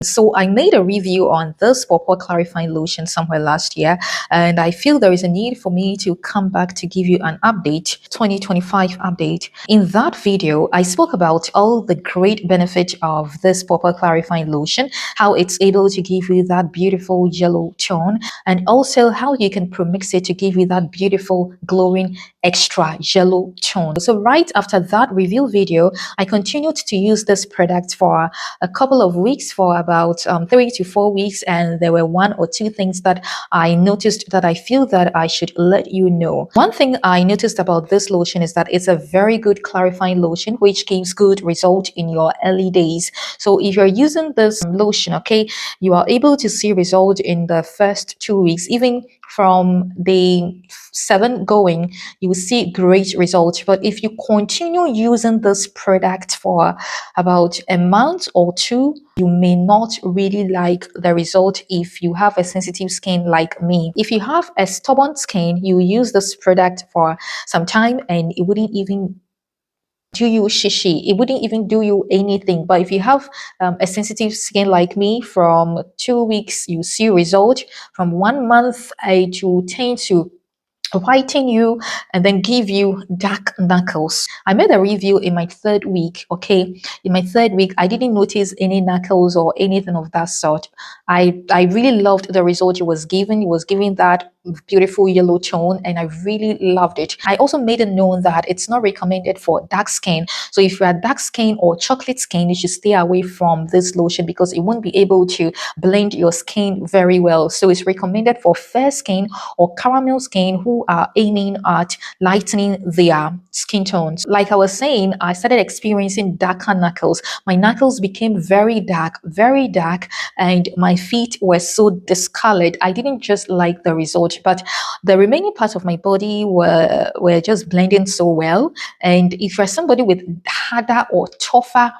So I made a review on this Pawpaw clarifying lotion somewhere last year, and I feel there is a need for me to come back to give you an update, 2025 update. In that video, I spoke about all the great benefits of this Pawpaw clarifying lotion, how it's able to give you that beautiful yellow tone, and also how you can premix it to give you that beautiful glowing extra yellow tone. So right after that review video, I continued to use this product for a couple of weeks, for about 3 to 4 weeks, and there were one or two things that I noticed that I feel that I should let you know. One thing I noticed about this lotion is that it's a very good clarifying lotion which gives good result in your early days. So if you're using this lotion, okay, you are able to see result in the first 2 weeks. Even from day 7 going, you will see great results. But if you continue using this product for about a month or two, you may not really like the result if you have a sensitive skin like me. If you have a stubborn skin, you use this product for some time and it wouldn't even do you shishi, it wouldn't even do you anything. But if you have a sensitive skin like me, from 2 weeks you see result, from 1 month to tend to whiten you and then give you dark knuckles. I made a review in my 3rd week. Okay, in my 3rd week I didn't notice any knuckles or anything of that sort. I really loved the result it was giving. It was giving that beautiful yellow tone and I really loved it. I also made it known that it's not recommended for dark skin. So if you are dark skin or chocolate skin, you should stay away from this lotion because it won't be able to blend your skin very well. So it's recommended for fair skin or caramel skin who are aiming at lightening their skin tones. Like I was saying, I started experiencing darker knuckles. My knuckles became very dark, and my feet were so discolored. I didn't just like the result, but the remaining parts of my body were just blending so well. And if you're somebody with harder or tougher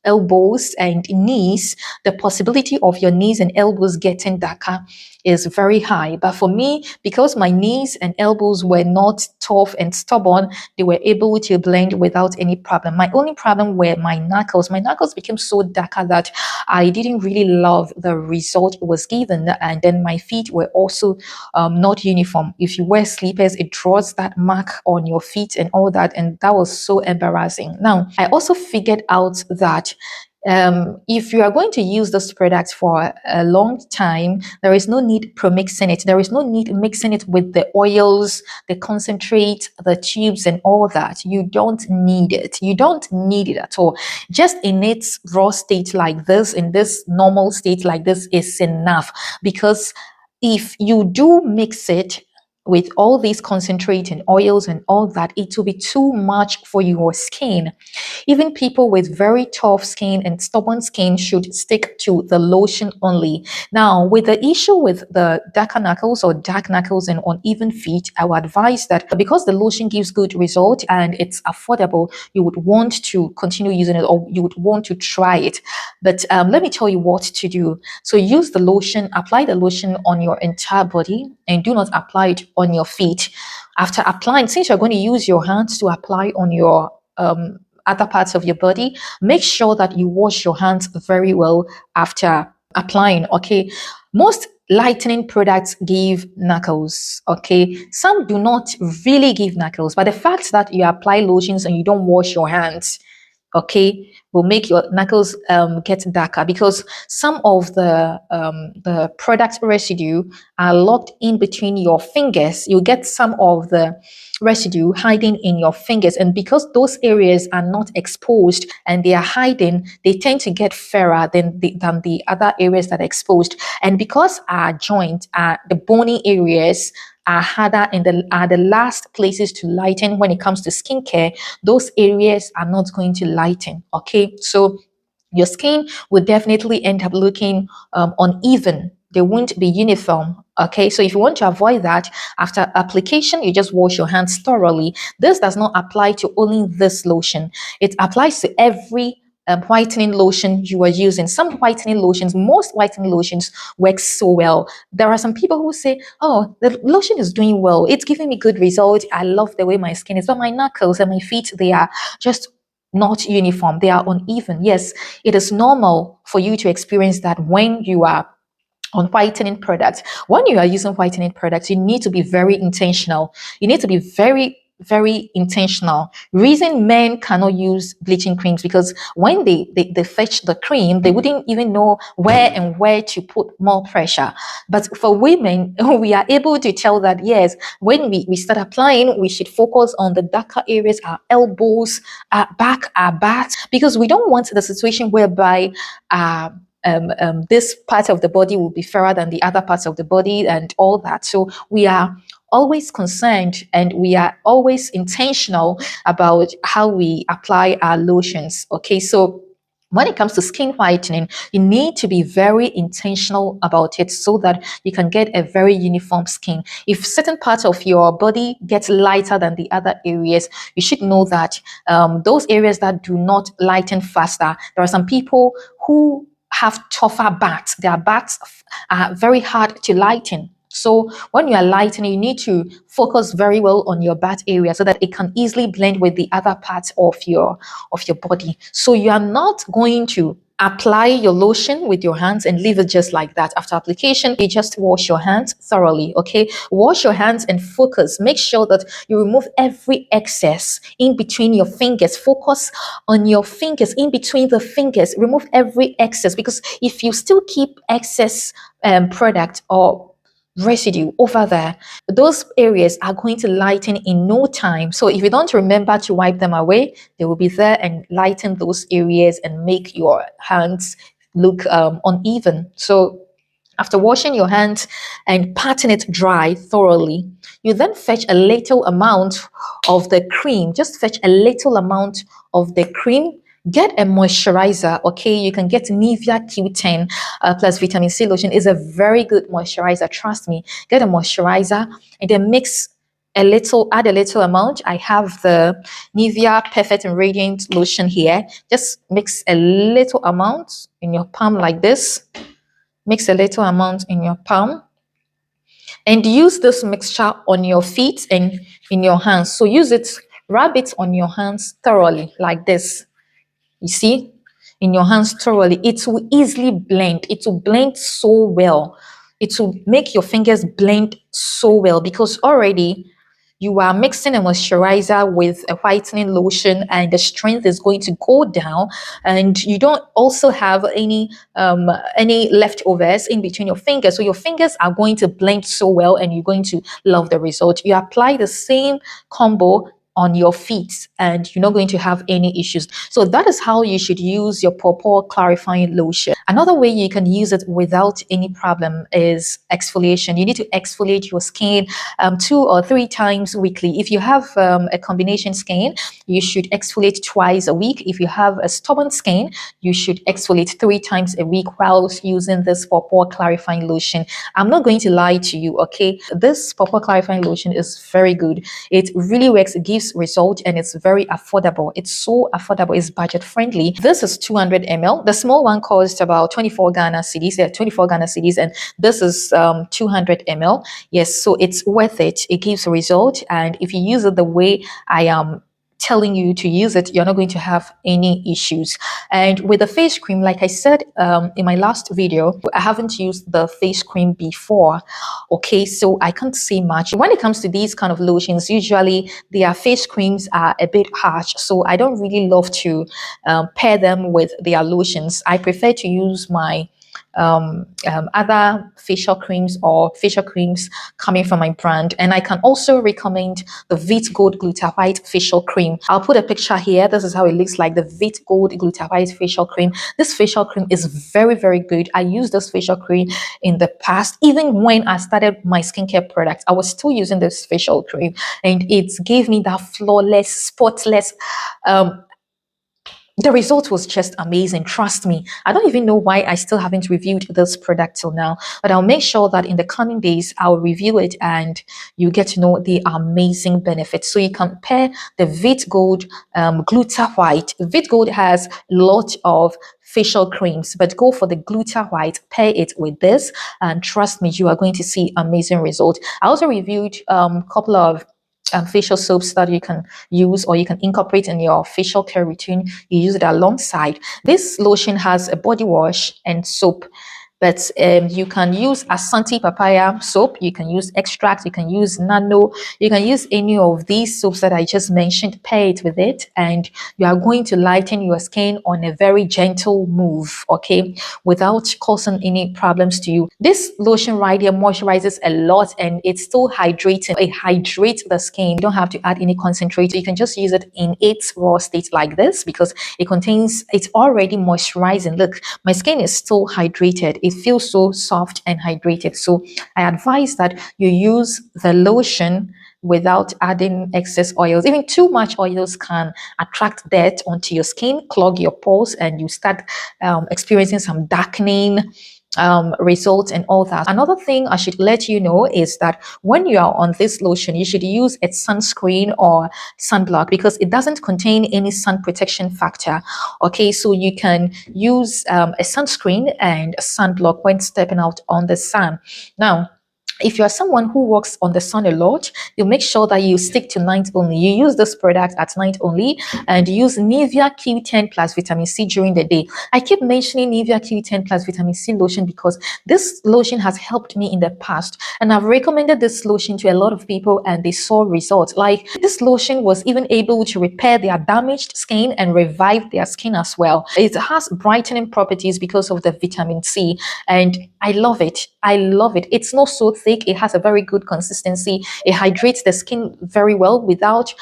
elbows and knees, the possibility of your knees and elbows getting darker is very high. But for me, because my knees and elbows were not tough and stubborn, they were able to blend without any problem. My only problem were my knuckles. My knuckles became so darker that I didn't really love the result it was given. And then my feet were also not uniform. If you wear slippers, it draws that mark on your feet and all that, and that was so embarrassing. Now, I also figured out that if you are going to use this product for a long time, there is no need premixing it. There is no need mixing it with the oils, the concentrate, the tubes and all that. You don't need it. You don't need it at all. Just in its raw state like this, in this normal state like this, is enough. Because if you do mix it with all these concentrate and oils and all that, it will be too much for your skin. Even people with very tough skin and stubborn skin should stick to the lotion only. Now, with the issue with the darker knuckles or dark knuckles and uneven feet, I would advise that because the lotion gives good result and it's affordable, you would want to continue using it, or you would want to try it. But let me tell you what to do. So use the lotion, apply the lotion on your entire body, and do not apply it on your feet. After applying, since you're going to use your hands to apply on your other parts of your body, make sure that you wash your hands very well after applying. Okay, most lightening products give knuckles. Okay, some do not really give knuckles, but the fact that you apply lotions and you don't wash your hands, okay, will make your knuckles get darker, because some of the product residue are locked in between your fingers. You get some of the residue hiding in your fingers, and because those areas are not exposed and they are hiding, they tend to get fairer than the other areas that are exposed. And because our joint, the bony areas, are harder and are the last places to lighten when it comes to skincare, those areas are not going to lighten. Okay, so your skin will definitely end up looking uneven. They won't be uniform. Okay, so if you want to avoid that, after application, you just wash your hands thoroughly. This does not apply to only this lotion. It applies to every whitening lotion you are using. Some whitening lotions, most whitening lotions work so well. There are some people who say, oh, the lotion is doing well, it's giving me good result, I love the way my skin is, but my knuckles and my feet, they are just not uniform. They are uneven. Yes, it is normal for you to experience that when you are on whitening products. When you are using whitening products, you need to be very intentional. You need to be very intentional. Reason men cannot use bleaching creams because when they fetch the cream, they wouldn't even know where to put more pressure. But for women, we are able to tell that yes, when we start applying, we should focus on the darker areas, our elbows, our back, our backs, because we don't want the situation whereby this part of the body will be fairer than the other parts of the body and all that. So we are always concerned and we are always intentional about how we apply our lotions. Okay, so when it comes to skin whitening, you need to be very intentional about it so that you can get a very uniform skin. If certain parts of your body gets lighter than the other areas, you should know that those areas that do not lighten faster, there are some people who have tougher backs. Their backs are very hard to lighten. So when you are lightening, you need to focus very well on your back area so that it can easily blend with the other parts of your body. So you are not going to apply your lotion with your hands and leave it just like that. After application, you just wash your hands thoroughly. Okay, wash your hands and focus. Make sure that you remove every excess in between your fingers. Focus on your fingers, in between the fingers. Remove every excess, because if you still keep excess product or residue over there, those areas are going to lighten in no time. So if you don't remember to wipe them away, they will be there and lighten those areas and make your hands look uneven. So after washing your hands and patting it dry thoroughly, you then fetch a little amount of the cream. Just fetch a little amount of the cream. Get a moisturizer, okay? You can get Nivea Q10 plus vitamin C lotion. Is a very good moisturizer, trust me. Get a moisturizer and then add a little amount. I have the Nivea Perfect and Radiant lotion here. Just mix a little amount in your palm like this. Mix a little amount in your palm and use this mixture on your feet and in your hands. So rub it on your hands thoroughly like this. You see, in your hands thoroughly. It will easily blend. It will blend so well. It will make your fingers blend so well because already you are mixing a moisturizer with a whitening lotion and the strength is going to go down, and you don't also have any leftovers in between your fingers, so your fingers are going to blend so well and you're going to love the result. You apply the same combo on your feet and you're not going to have any issues. So that is how you should use your Pawpaw clarifying lotion. Another way you can use it without any problem is exfoliation. You need to exfoliate your skin 2 or 3 times weekly. If you have a combination skin, you should exfoliate twice a week. If you have a stubborn skin, you should exfoliate 3 times a week while using this Pawpaw clarifying lotion. I'm not going to lie to you, okay? This Pawpaw clarifying lotion is very good. It really works. It gives result and it's very affordable. It's so affordable. It's budget friendly. This is 200 ml. The small one costs about 24 Ghana cedis. There are 24 Ghana cedis, and this is 200 ml. Yes, so it's worth it. It gives a result, and if you use it the way I am telling you to use it, you're not going to have any issues. And with the face cream, like I said in my last video, I haven't used the face cream before, okay, so I can't say much. When it comes to these kind of lotions, usually their face creams are a bit harsh, so I don't really love to pair them with their lotions. I prefer to use my other facial creams or facial creams coming from my brand. And I can also recommend the Vit Gold Glutathione facial cream. I'll put a picture here. This is how it looks like, the Vit Gold Glutathione facial cream. This facial cream is very, very good. I used this facial cream in the past. Even when I started my skincare products, I was still using this facial cream, and it gave me that flawless, spotless the result was just amazing. Trust me. I don't even know why I still haven't reviewed this product till now, but I'll make sure that in the coming days, I'll review it and you get to know the amazing benefits. So you compare the Vit Gold Glutathione. Vit Gold has a lot of facial creams, but go for the Glutathione, pair it with this, and trust me, you are going to see amazing results. I also reviewed a couple of facial soaps that you can use or you can incorporate in your facial care routine. You use it alongside. This lotion has a body wash and soap, but you can use Asante papaya soap, you can use extract, you can use nano, you can use any of these soaps that I just mentioned, pair it with it, and you are going to lighten your skin on a very gentle move, okay, without causing any problems to you. This lotion right here moisturizes a lot and it's still hydrating. It hydrates the skin. You don't have to add any concentrate. You can just use it in its raw state like this because it's already moisturizing. Look, my skin is still hydrated. It feels so soft and hydrated. So I advise that you use the lotion without adding excess oils. Even too much oils can attract dirt onto your skin, clog your pores, and you start experiencing some darkening results and all that. Another thing I should let you know is that when you are on this lotion, you should use a sunscreen or sunblock because it doesn't contain any sun protection factor. Okay, so you can use a sunscreen and a sunblock when stepping out on the sun. Now, if you are someone who works on the sun a lot, you make sure that you stick to night only. You use this product at night only and use Nivea Q10 plus vitamin C during the day. I keep mentioning Nivea Q10 plus vitamin C lotion because this lotion has helped me in the past, and I've recommended this lotion to a lot of people and they saw results. Like, this lotion was even able to repair their damaged skin and revive their skin as well. It has brightening properties because of the vitamin C, and I love it. I love it. It's not so thick. It has a very good consistency. It hydrates the skin very well without,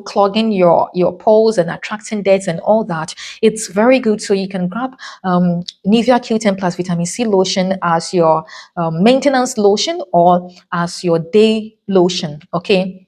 clogging your pores and attracting dirt and all that. It's very good. So you can grab Nivea Q10 plus vitamin C lotion as your maintenance lotion or as your day lotion. Okay.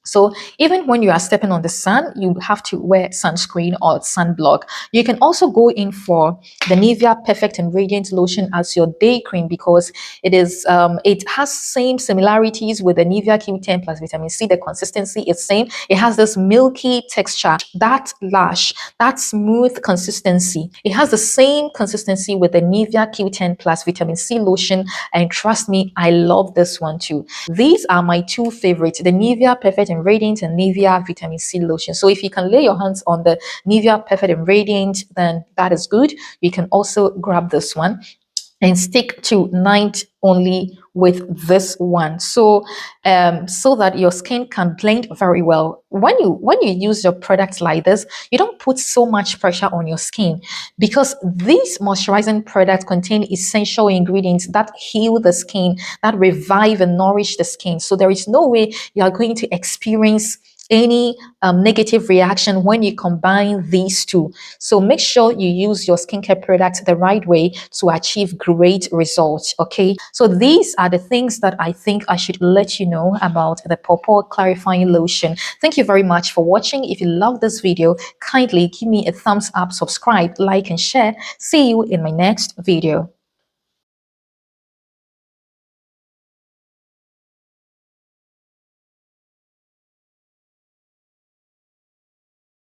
So even when you are stepping on the sun, you have to wear sunscreen or sunblock. You can also go in for the Nivea Perfect and Radiant lotion as your day cream because it has same similarities with the Nivea Q10 plus vitamin C. The consistency is same. It has this milky texture, that lash, that smooth consistency. It has the same consistency with the Nivea Q10 plus vitamin C lotion, and trust me, I love this one too. These are my two favorites, the Nivea Perfect and Radiant and Nivea Vitamin C lotion. So if you can lay your hands on the Nivea Perfect and Radiant, then that is good. You can also grab this one and stick to night only with this one, so that your skin can blend very well. When you use your products like this, you don't put so much pressure on your skin because these moisturizing products contain essential ingredients that heal the skin, that revive and nourish the skin. So there is no way you are going to experience any negative reaction when you combine these two. So make sure you use your skincare products the right way to achieve great results. Okay, so these are the things that I think I should let you know about the Pawpaw clarifying lotion. Thank you very much for watching. If you love this video, kindly give me a thumbs up, subscribe, like and share. See you in my next video.